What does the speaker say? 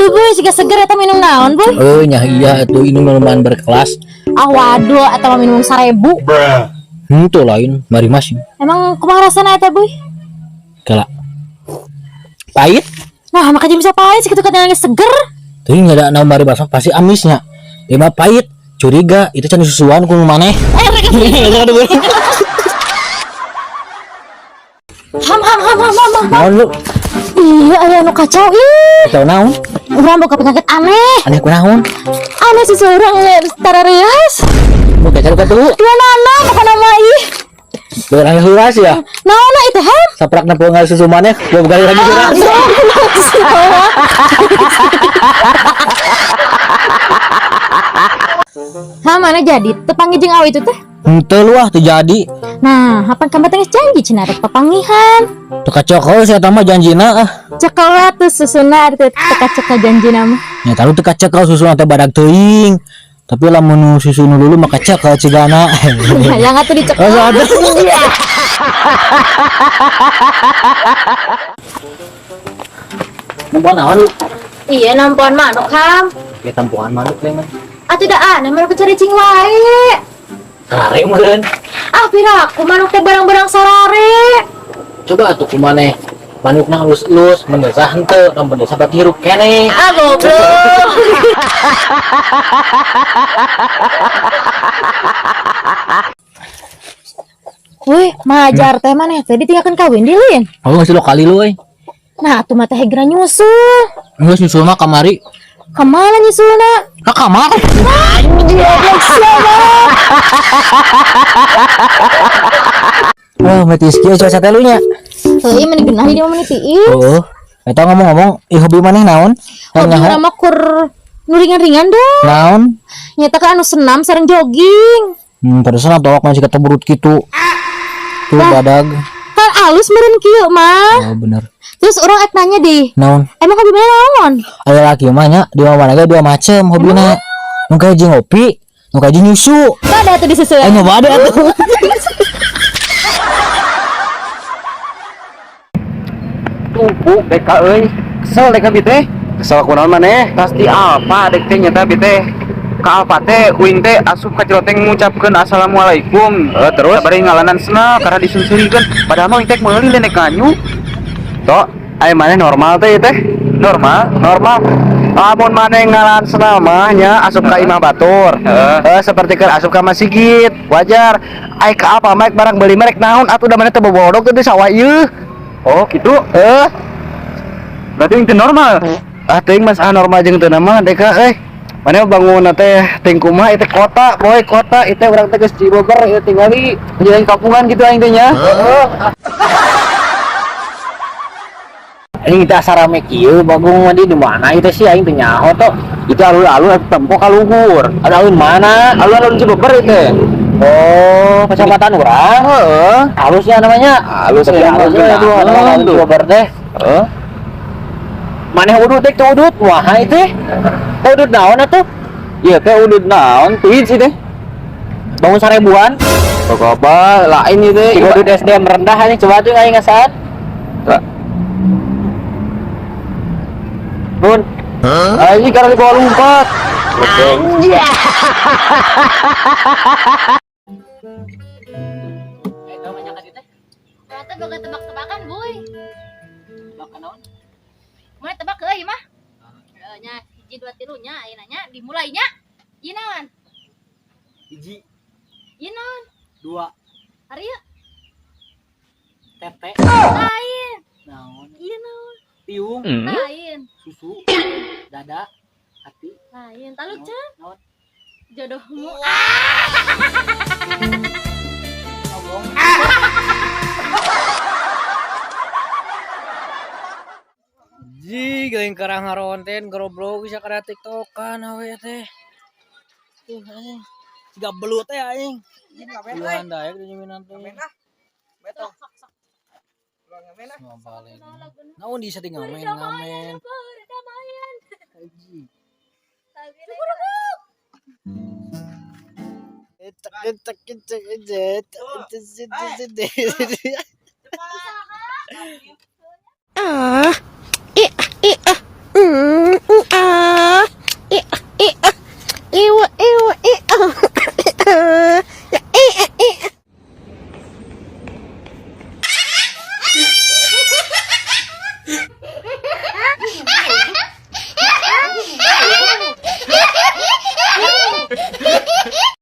Waduh boy, siga seger eta minum naon boy? Nya iya atuh ini minuman berkelas. Ah waduh, eta minum 1000. Tuh lain, mari mas. Emang kumaha rasana eta boy? Kala. Pahit. Nah, makanya bisa pahit segitu katanya seger. Tapi nggak ada naon mari basah pasti amisnya. Dia mah pahit. Curiga itu can susuan ku maneh. Ham. Naon lu? Iya, aya anu kacau ih. Tahu naon? Urang boga penyakit aneh. Aneh kunaon? Aneh seseorang tarareas. Mau cari ka tuh. Dia nana bukan nama ih. Orang huras ya. Naona itu ham? Saprak na peungal susu maneh, gua begali lagi huras. Ha mana jadi tepangi jeung awi itu teh? Henteu lu teu jadi. Nah, hapan kamu teh janji cenah rek papangihan. Teu kacokol saya teh mah janjina ah. Cekel tuh susuna teh teka-ceka janjina mah. Ya tahu teu kacekal susuna teh badag teuing. Tapi lamun susu nu dulu mah kacekal cigana. Yang atuh dicekel. Oh, ada. Nampuan naon lu? Iya, nampuan manuk ham. Ya tampuan manuk teh mah. Atuh da aneh manuk cari cing wae. Sarare meureun. Ah, piraku manuk teh barang-barang sarare. Coba atuh kumaneh manukna halus-halus, mendesah henteu, mun mendesah berarti hirup keneh. Ah, goblok. Wih, majar teh maneh teh ditinggalkeun kawin dilin. Oh, geus lo kali lu euy. Nah, atuh mah teh geura nyusul. Geus nyusul mah kamari. Kemana nyusulna? Ka kamar. Oh, metis kieu cuaca teh lu nya. Heuh, meni genah di mana tiis. Oh, eta ngomong-ngomong, hobi maneh naon? Hobi urang mah kur nu ringan-ringan dong. Naon? Nyata kan anu senam sareng jogging. Terusan atuh masih kata berut kitu. Tuh badag. Kan alus meureun kieu mah. Oh, bener. Terus orang ek nanya di, Naon? emang hobi mana naon? Aya laki mah nya di mana ge dua macem hobina. Nu kaji ngopi, nu kaji nyusu. Ada tuh disusul. Ayo bade atuh. Tupu dek euy. Kesel dek abi teh. Kesel kunaon maneh? Pasti alfa dek teh nyata abi teh. Ka alfa teh uing teh asup ka celoteng ngucapkeun assalamualaikum. Terus bari ngalanan sena karena disunsurikeun. Padahal mah uing teh meuli lenek kanyu. Tok, aya maneh normal teh teh. Normal. Lamun maneh ngalanan sena mah nya asup ka imah batur. Seperti keur asup ka masjid. Wajar. Ai ka apa mah barang beli merek naon atuh da maneh teh bobodog teh sawa ieu. Oh gitu? Berarti itu normal? Ting mas normal jeung teu nama deka mana bangun teh ting kumaha itu kota boy kota itu urang teh geus Cibogor ieu tingali jalan kampungan gitu aing teh nya. Ini kita sarame kieu bagung mah di mana itu sih aing teh nyaho toh. Itu alun-alun atuh tempo ka luhur. Alun mana? Alun-alun Cibogor itu. Oh, kecamatan urang. Heeh. Halusnya namanya. Halus ya halusnya alun Cibogor teh. Heeh. Maneh udut teh udut wah itu. Udut naon atuh? Iya teh udut naon tuit sih teh. Bangun 1000-an. Pokoknya lain itu. Udut SDM rendah aja coba tuh aing ngasat. Nun. Ini karena di bawah lompat. Anjir. Ternyata boga tebak-tebakan, boy. Tebak naon? Mana tebak euy mah? Nya 1 2 3 nya ayeuna nya dimulainya. Ieu naon? 1 Ieu naon? 2 Arieu tete lain. naon? Ieu naon? Piung, Lain. susu, dada, hati, Lain. Taluk can naon? jodohmu. Ngomong. Ji, geuing karang ngaronten goblok bisa kada TikTokan awe teh. Tuh anjing. Siga belut teh aing. Tuhan daek di nyiminan teh. Beto. Ngabalen. Naon di setting ngamen. Haji. Ah.